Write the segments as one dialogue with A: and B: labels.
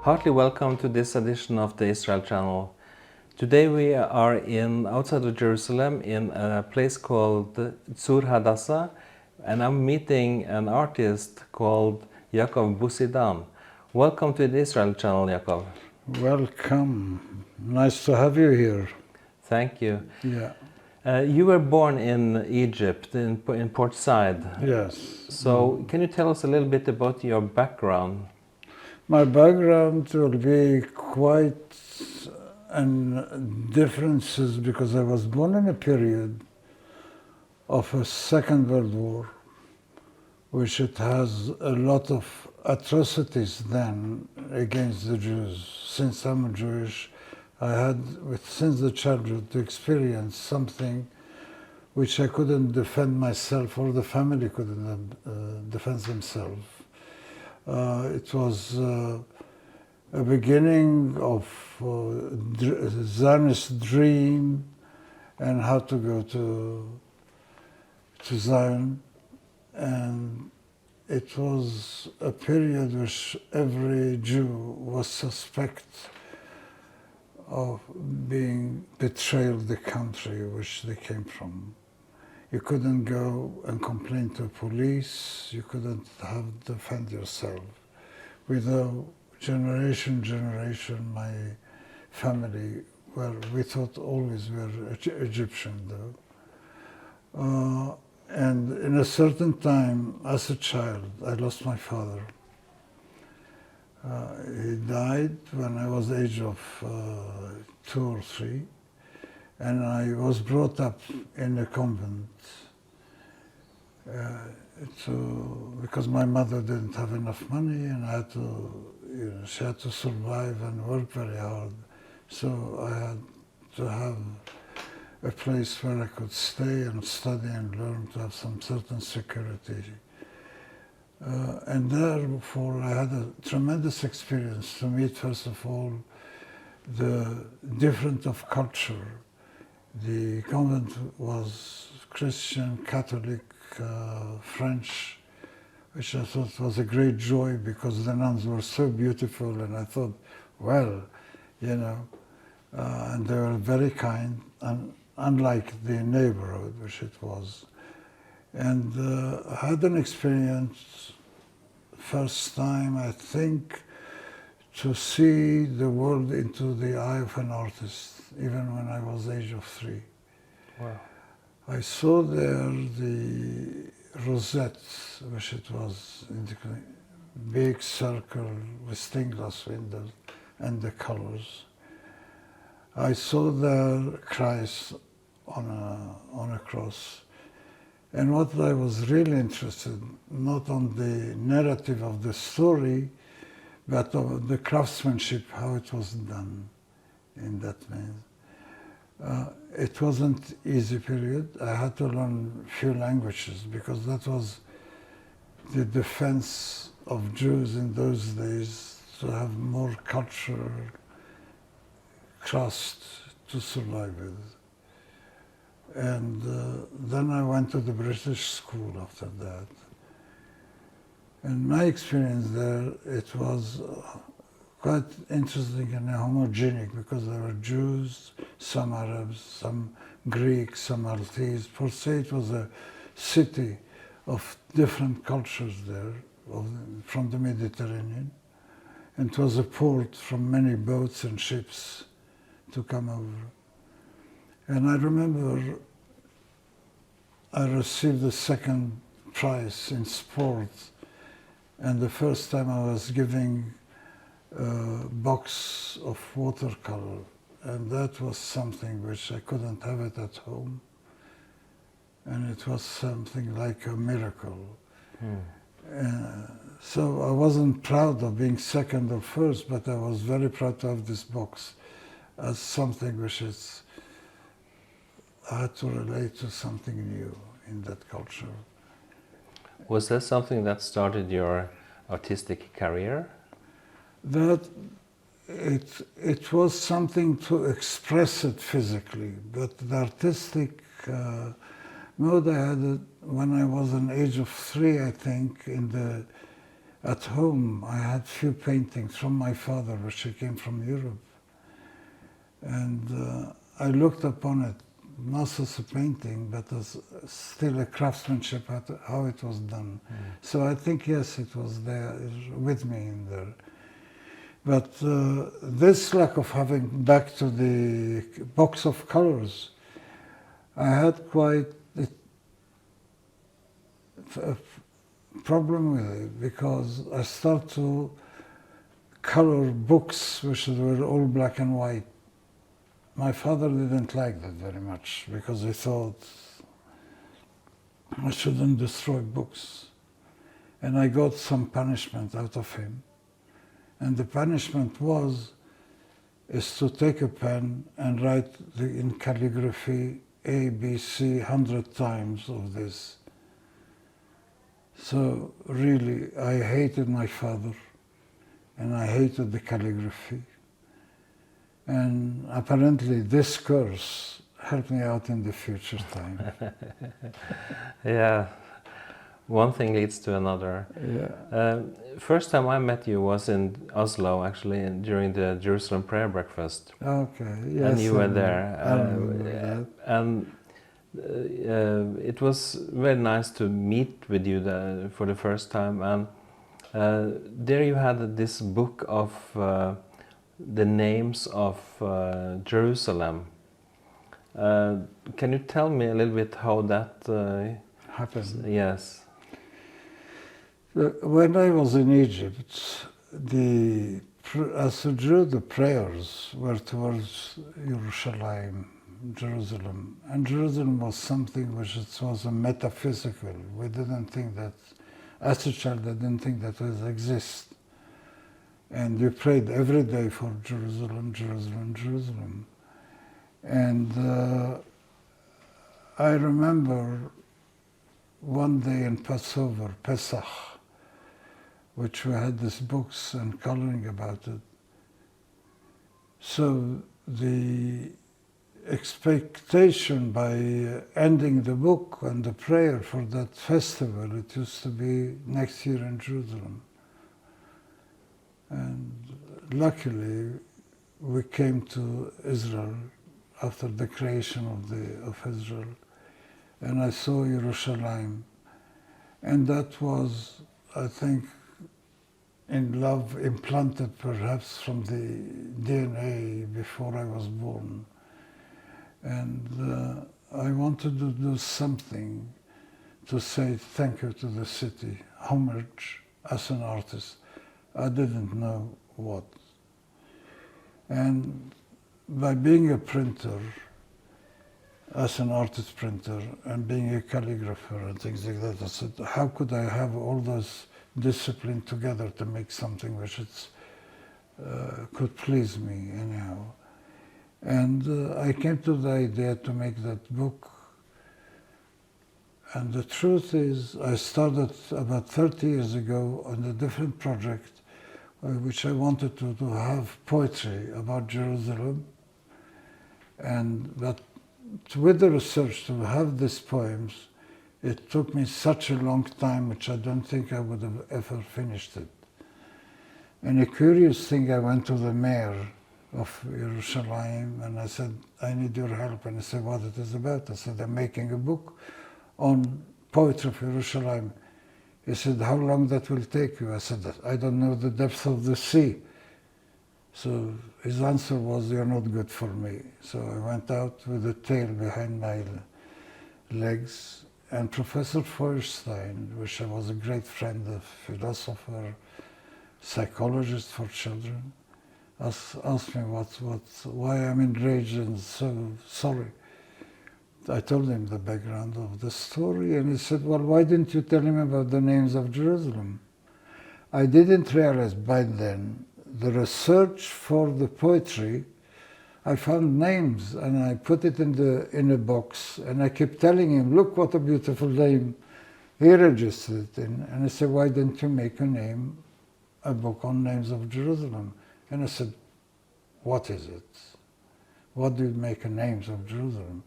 A: Heartily welcome to this edition of the Israel Channel. Today we are outside of Jerusalem in a place called Hadassah, and I'm meeting an artist called Yaakov Boussidan. Welcome to the Israel Channel, Yaakov.
B: Welcome. Nice to have you here.
A: Thank you.
B: Yeah.
A: You were born in Egypt, in Port Said.
B: Yes.
A: So can you tell us a little bit about your background?
B: My background will be quite differences because I was born in a period of a Second World War, which it has a lot of atrocities then against the Jews. Since I'm Jewish, I had, since the childhood, to experience something which I couldn't defend myself, or the family couldn't defend themselves. It was a beginning of Zionist dream and how to go to Zion. And it was a period which every Jew was suspect of being betrayed the country which they came from. You couldn't go and complain to police, you couldn't defend yourself. Without generation, my family, we thought always we were Egyptian though. And in a certain time, as a child, I lost my father. He died when I was the age of 2 or 3. And I was brought up in a convent because my mother didn't have enough money, and I had to, she had to survive and work very hard. So I had to have a place where I could stay and study and learn to have some certain security. And therefore I had a tremendous experience to meet, first of all, the difference of culture. The convent was Christian, Catholic, French, which I thought was a great joy because the nuns were so beautiful, and I thought, well, you know, and they were very kind, and unlike the neighborhood, which it was. And I had an experience, first time, I think, to see the world into the eye of an artist, even when I was the age of 3.
A: Wow.
B: I saw there the rosette, which it was in the big circle with stained glass windows and the colors. I saw there Christ on a cross. And what I was really interested, not on the narrative of the story, but of the craftsmanship, how it was done in that means. It wasn't easy period. I had to learn few languages because that was the defense of Jews in those days, to have more cultural trust to survive with. And then I went to the British school after that. And my experience there, it was quite interesting and homogenic because there were Jews, some Arabs, some Greeks, some Maltese. Port Said was a city of different cultures there, from the Mediterranean. And it was a port from many boats and ships to come over. And I remember I received the second prize in sport. And the first time I was giving a box of watercolor, and that was something which I couldn't have it at home. And it was something like a miracle. So I wasn't proud of being second or first, but I was very proud to have this box as something which I had to relate to something new in that culture.
A: Was that something that started your artistic career?
B: That it was something to express it physically, but the artistic mode I had it when I was an age of 3, I think, in the At home, I had few paintings from my father, which came from Europe. And I looked upon it, not as a painting, but as still a craftsmanship, how it was done. So I think, yes, it was there with me in there. But this lack of having, back to the box of colors, I had quite a problem with it, because I started to color books which were all black and white. My father didn't like that very much, because he thought I shouldn't destroy books. And I got some punishment out of him. And the punishment is to take a pen and write in calligraphy A, B, C 100 times of this. So really, I hated my father, and I hated the calligraphy. And apparently this course helped me out in the future time.
A: Yeah, one thing leads to another.
B: Yeah.
A: First time I met you was in Oslo, actually, during the Jerusalem prayer breakfast.
B: Okay, yes.
A: And you were there.
B: I remember that.
A: And it was very nice to meet with you for the first time. And there you had this book of the names of Jerusalem. Can you tell me a little bit how that
B: happened?
A: Yes.
B: When I was in Egypt, as a Jew, the prayers were towards Jerusalem. And Jerusalem was something which was a metaphysical. We didn't think that, as a child, I didn't think that would exist. And we prayed every day for Jerusalem, Jerusalem, Jerusalem. And I remember one day in Passover, Pesach, which we had these books and coloring about it. So the expectation by ending the book and the prayer for that festival, it used to be next year in Jerusalem. And luckily, we came to Israel after the creation of Israel, and I saw Yerushalayim. And that was, I think, in love implanted perhaps from the DNA before I was born. And I wanted to do something to say thank you to the city, homage as an artist. I didn't know what. And by being a printer, as an artist printer, and being a calligrapher and things like that, I said, how could I have all those discipline together to make something which could please me anyhow? And I came to the idea to make that book. And the truth is, I started about 30 years ago on a different project, which I wanted to have poetry about Jerusalem. But with the research to have these poems, it took me such a long time, which I don't think I would have ever finished it. And a curious thing, I went to the mayor of Yerushalayim, and I said, I need your help. And he said, what it is about? I said, I'm making a book on poetry of Yerushalayim. He said, how long that will take you? I said, I don't know the depth of the sea. So his answer was, you're not good for me. So I went out with a tail behind my legs. And Professor Feuerstein, which was a great friend, a philosopher, psychologist for children, asked me why I'm enraged and so sorry. I told him the background of the story, and he said, well, why didn't you tell him about the names of Jerusalem? I didn't realize by then the research for the poetry. I found names, and I put it in a box, and I kept telling him, look what a beautiful name. He registered it in, and he said, why didn't you make a book on names of Jerusalem? And I said, what is it? What do you make a names of Jerusalem?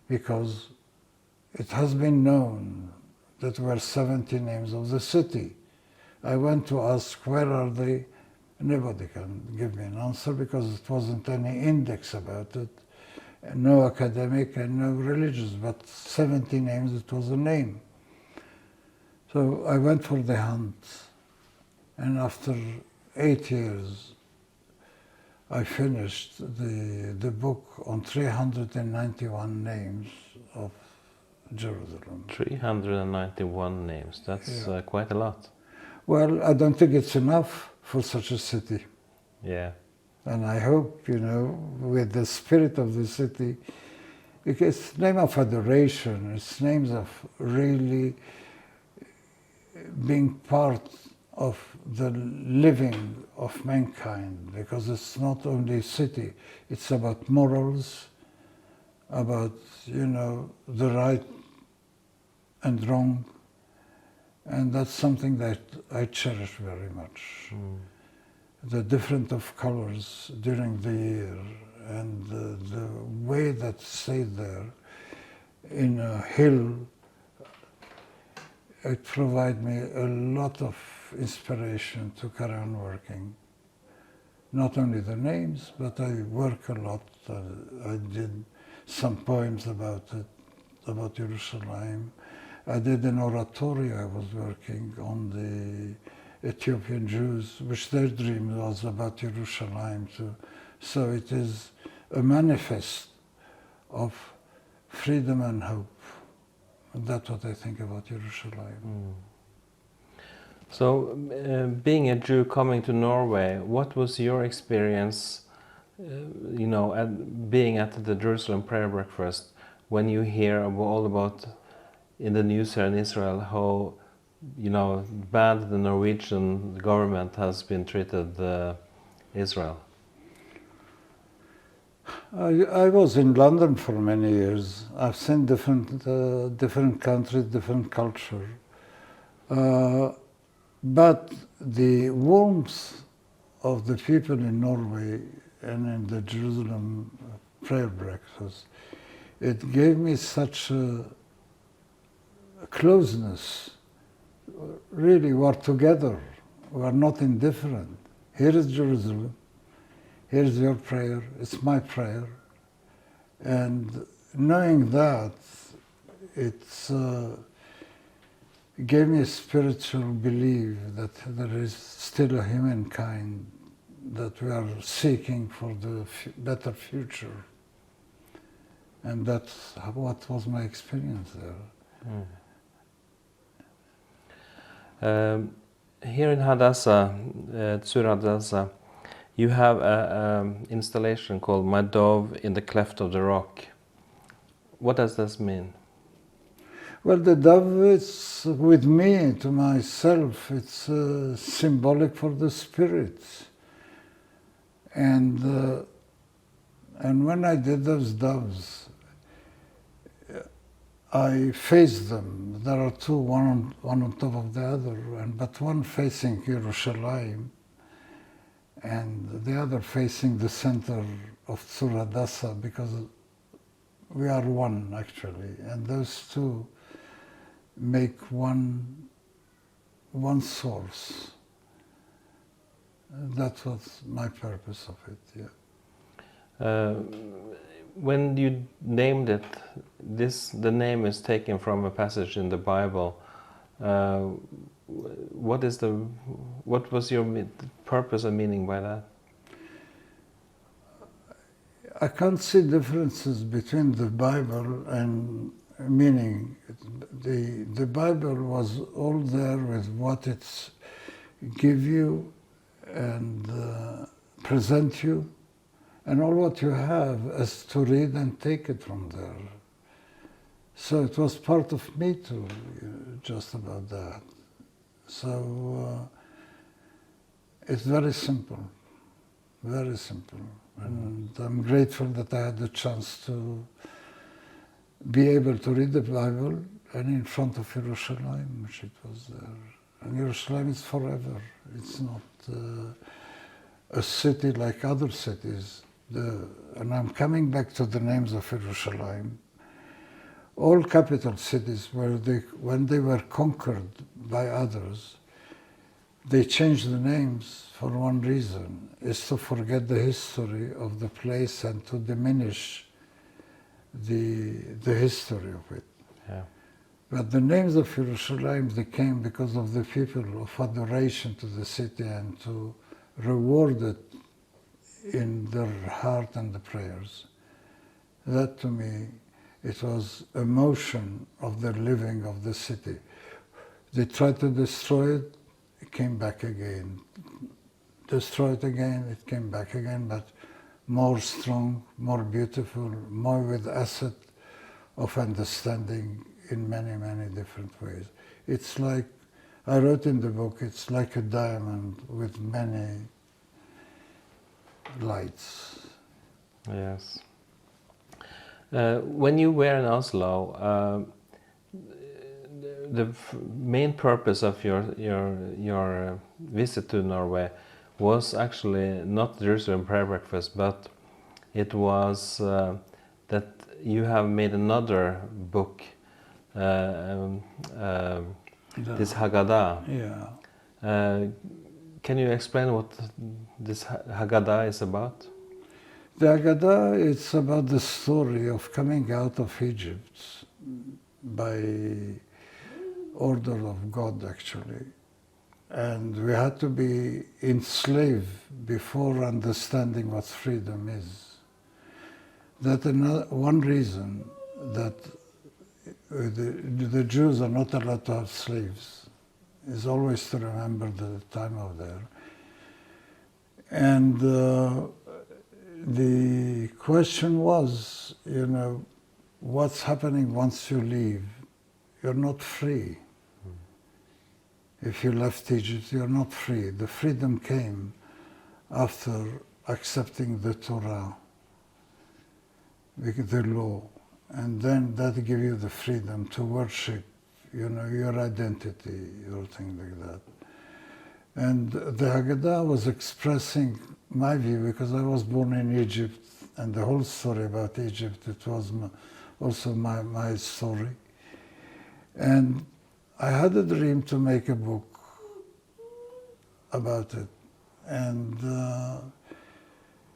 B: Because it has been known that there were 70 names of the city. I went to ask, where are they? Nobody can give me an answer because it wasn't any index about it. No academic and no religious, but 70 names, it was a name. So I went for the hunt, and after 8 years, I finished the book on 391 names of Jerusalem.
A: 391 names, that's quite a lot.
B: Well, I don't think it's enough for such a city.
A: Yeah.
B: And I hope, you know, with the spirit of the city, because it's name of adoration, it's names of really being part of the living of mankind, because it's not only a city, it's about morals, about, you know, the right and wrong, and that's something that I cherish very much. The difference of colors during the year and the way that stayed there in a hill, it provided me a lot of inspiration to carry on working. Not only the names, but I work a lot. I did some poems about it, about Jerusalem. I did an oratorio. I was working on the Ethiopian Jews, which their dream was about Jerusalem too. So it is a manifest of freedom and hope. And that's what I think about Jerusalem.
A: So, being a Jew coming to Norway, what was your experience, you know, being at the Jerusalem prayer breakfast, when you hear all about in the news here in Israel how, you know, bad the Norwegian government has been treated Israel?
B: I was in London for many years. I've seen different countries, different culture. But the warmth of the people in Norway and in the Jerusalem prayer breakfast, it gave me such a closeness. Really, we're together. We're not indifferent. Here is Jerusalem. Here's your prayer. It's my prayer. And knowing that, it's gave me a spiritual belief that there is still a humankind that we are seeking for the better future. And that's what was my experience there.
A: Here in Hadassah, Tsur Hadassah, you have an installation called My Dove in the Cleft of the Rock. What does this mean?
B: Well, the dove is with me, to myself. It's symbolic for the spirit. And when I did those doves, I faced them. There are two, one on top of the other, but one facing Jerusalem, and the other facing the center of Tsur Hadassah, because we are one, actually. And those two make one source. That was my purpose of it, yeah.
A: When you named it, the name is taken from a passage in the Bible. What was your purpose and meaning by that?
B: I can't see differences between the Bible and meaning. The Bible was all there with what it's give you and present you, and all what you have is to read and take it from there. So it was part of me too, just about that. So it's very simple, very simple. And I'm grateful that I had the chance to be able to read the Bible and in front of Jerusalem, which it was there. And Jerusalem is forever. It's not a city like other cities. And I'm coming back to the names of Jerusalem. All capital cities, when they were conquered by others, they changed the names for one reason, is to forget the history of the place and to diminish the history of it.
A: Yeah.
B: But the names of Jerusalem, they came because of the people of adoration to the city and to reward it in their heart and the prayers. That to me, it was a motion of the living of the city. They tried to destroy it, it came back again. Destroy it again, it came back again, but more strong, more beautiful, more with asset of understanding in many, many different ways. It's like, I wrote in the book, it's like a diamond with many lights.
A: Yes. When you were in Oslo, the main purpose of your visit to Norway was actually not Jerusalem prayer breakfast, but it was that you have made another book, this Haggadah.
B: Yeah.
A: Can you explain what this Haggadah is about?
B: The Haggadah, it's about the story of coming out of Egypt by order of God, actually. And we had to be enslaved before understanding what freedom is. That one reason that the Jews are not allowed to have slaves is always to remember the time of there. And the question was, you know, what's happening once you leave? You're not free. If you left Egypt, you're not free. The freedom came after accepting the Torah, the law, and then that gave you the freedom to worship, you know, your identity, or things like that. And the Haggadah was expressing my view, because I was born in Egypt, and the whole story about Egypt, it was also my story. And I had a dream to make a book about it. And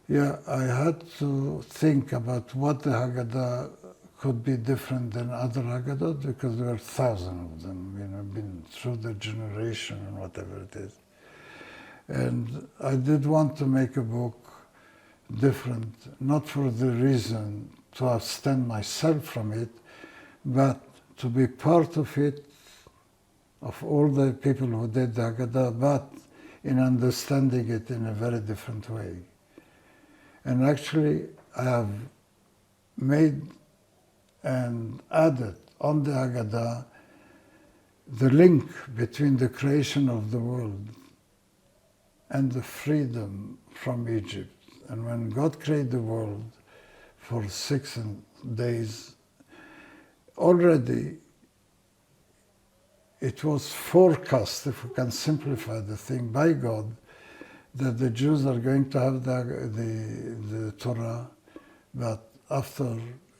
B: yeah, I had to think about what the Haggadah could be different than other Haggadah, because there are thousands of them, you know, been through the generation and whatever it is. And I did want to make a book different, not for the reason to abstain myself from it, but to be part of it, of all the people who did the Haggadah, but in understanding it in a very different way. And actually, I have made and added on the Haggadah the link between the creation of the world and the freedom from Egypt. And when God created the world for 6 days, already it was forecast, if we can simplify the thing, by God, that the Jews are going to have the Torah, but after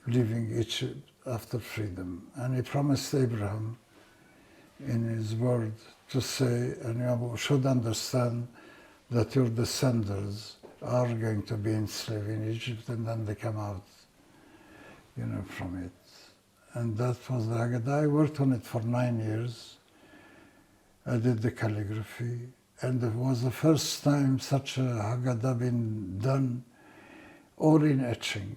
B: leaving Egypt, after freedom. And he promised Abraham in his word to say, and you should understand that your descendants are going to be enslaved in Egypt, and then they come out, you know, from it. And that was the Haggadah. I worked on it for 9 years. I did the calligraphy, and it was the first time such a Haggadah been done, all in etching.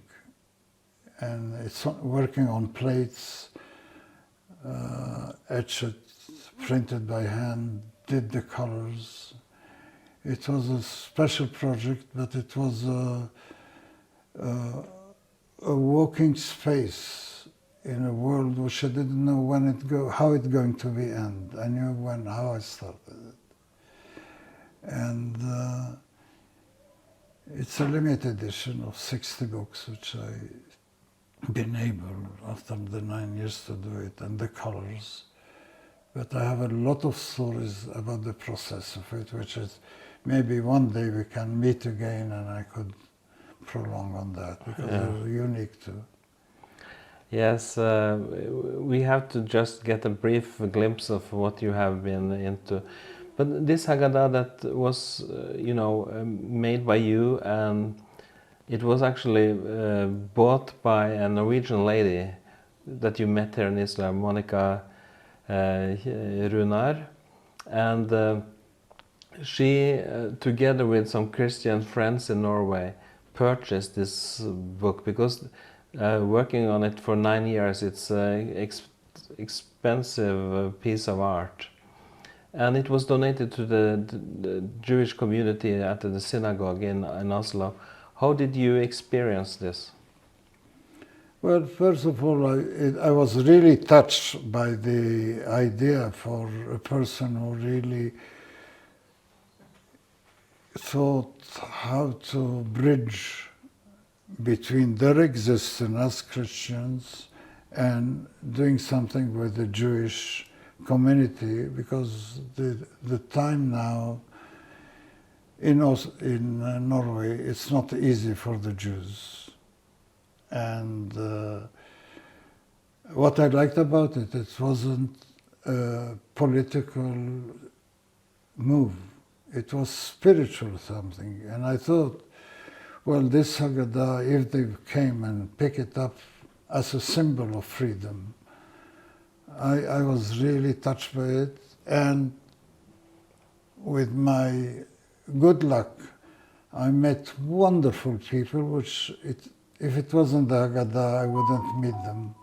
B: And it's working on plates, etched, printed by hand, did the colors. It was a special project, but it was a walking space in a world which I didn't know how it's going to be end. I knew how I started it. And it's a limited edition of 60 books, which I've been able, after the 9 years, to do it, and the colors. But I have a lot of stories about the process of it, which is maybe one day we can meet again and I could prolong on that, because they're unique too.
A: Yes, we have to just get a brief glimpse of what you have been into. But this Haggadah that was, made by you, and it was actually bought by a Norwegian lady that you met here in Israel, Monica Runar, and she, together with some Christian friends in Norway, purchased this book because working on it for 9 years, it's an expensive piece of art. And it was donated to the Jewish community at the synagogue in Oslo. How did you experience this?
B: Well, first of all, I was really touched by the idea for a person who really thought how to bridge between their existence as Christians and doing something with the Jewish community, because the time now in Norway, it's not easy for the Jews. And what I liked about it, it wasn't a political move. It was spiritual something. And I thought, well, this Haggadah, if they came and picked it up as a symbol of freedom, I was really touched by it. And with my good luck, I met wonderful people, which if it wasn't the Haggadah, I wouldn't meet them.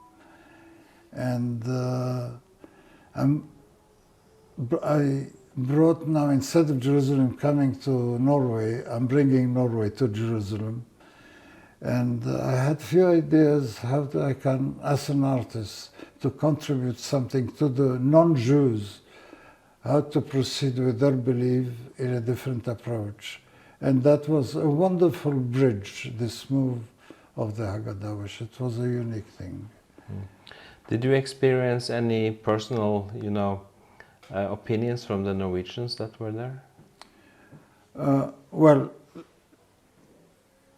B: And I brought now, instead of Jerusalem coming to Norway, I'm bringing Norway to Jerusalem. And I had few ideas how I can, as an artist, to contribute something to the non-Jews, how to proceed with their belief in a different approach. And that was a wonderful bridge, this move of the Haggadah, which it was a unique thing.
A: Did you experience any personal, opinions from the Norwegians that were there?
B: Well,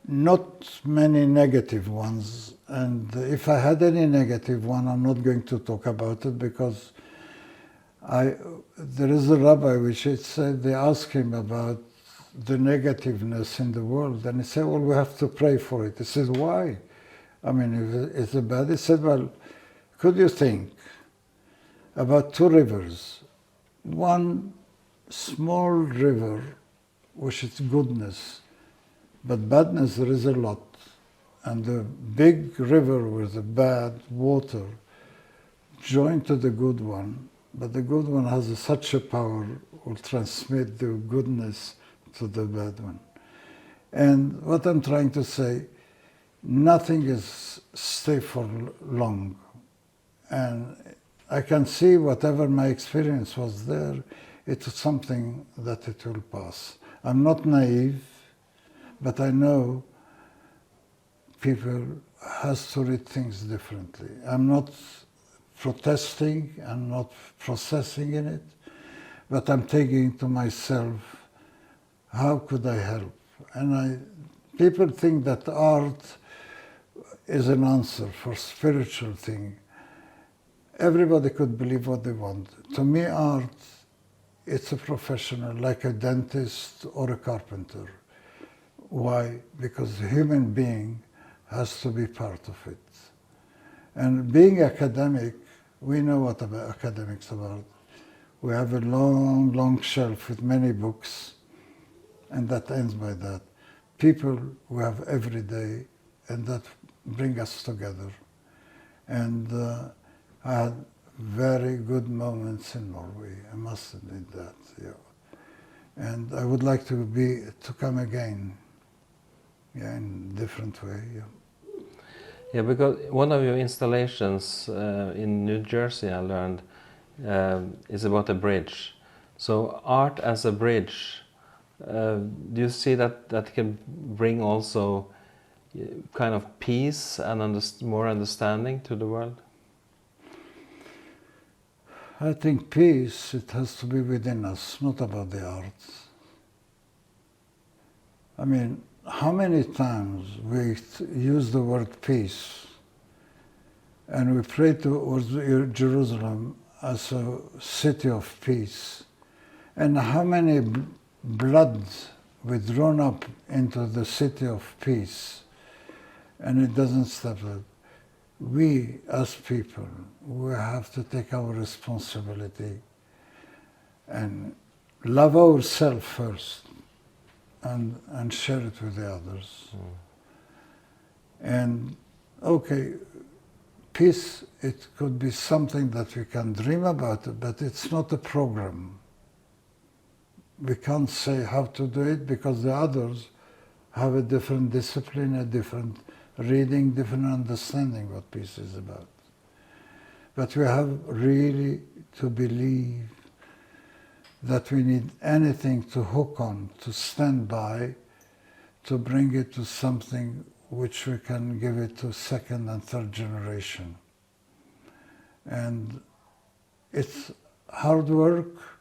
B: not many negative ones. And if I had any negative one, I'm not going to talk about it, because there is a rabbi which said, they asked him about the negativeness in the world, and he said, well, we have to pray for it. He said, why? I mean, if it's bad. He said, well, could you think about two rivers? One small river, which is goodness, but badness there is a lot. And the big river with the bad water joined to the good one, but the good one has such a power, will transmit the goodness to the bad one. And what I'm trying to say, nothing is stay for long. And I can see whatever my experience was there, it's something that it will pass. I'm not naive, but I know people has to read things differently. I'm not protesting, I'm not processing in it, but I'm taking to myself, how could I help? And people think that art is an answer for spiritual thing. Everybody could believe what they want. To me, art, it's a professional, like a dentist or a carpenter. Why? Because a human being has to be part of it. And being academic, we know what academics about. We have a long, long shelf with many books, and that ends by that. People we have every day, and that bring us together. And I had very good moments in Norway, I must admit that, yeah. And I would like to come again, yeah, in a different way, yeah.
A: Yeah, because one of your installations in New Jersey, I learned, is about a bridge. So art as a bridge, do you see that can bring also kind of peace and more understanding to the world?
B: I think peace, it has to be within us, not about the arts. I mean, how many times we use the word peace and we pray towards Jerusalem as a city of peace, And how many blood we drawn up into the city of peace, and it doesn't stop that. We, as people, we have to take our responsibility and love ourselves first and share it with the others. And okay, peace, it could be something that we can dream about, but it's not a program. We can't say how to do it because the others have a different discipline, a different reading, different understanding what peace is about. But we have really to believe that we need anything to hook on, to stand by, to bring it to something which we can give it to second and third generation. And it's hard work.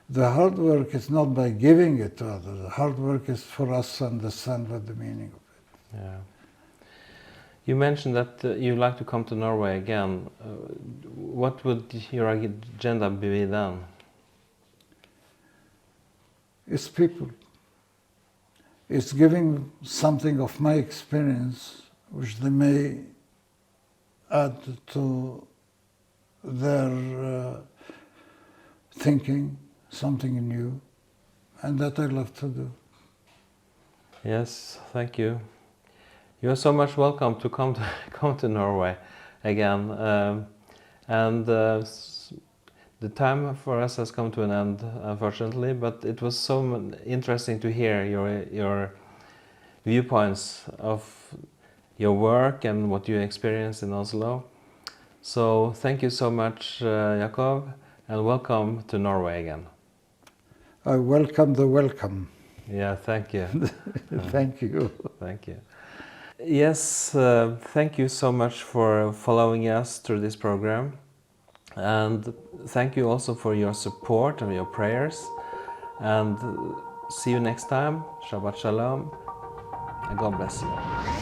B: The hard work is not by giving it to others. The hard work is for us to understand what the meaning of it.
A: Yeah. You mentioned that you like to come to Norway again. What would your agenda be then?
B: It's people. It's giving something of my experience which they may add to their thinking, something new, and that I love to do.
A: Yes, thank you. You are so much welcome to come to Norway again. The time for us has come to an end, unfortunately, but it was so interesting to hear your viewpoints of your work and what you experienced in Oslo. So thank you so much, Yaakov, and welcome to Norway again.
B: I welcome the welcome.
A: Yeah, thank you.
B: Thank you.
A: Thank you. Yes, thank you so much for following us through this program. And thank you also for your support and your prayers. And see you next time. Shabbat Shalom. And God bless you.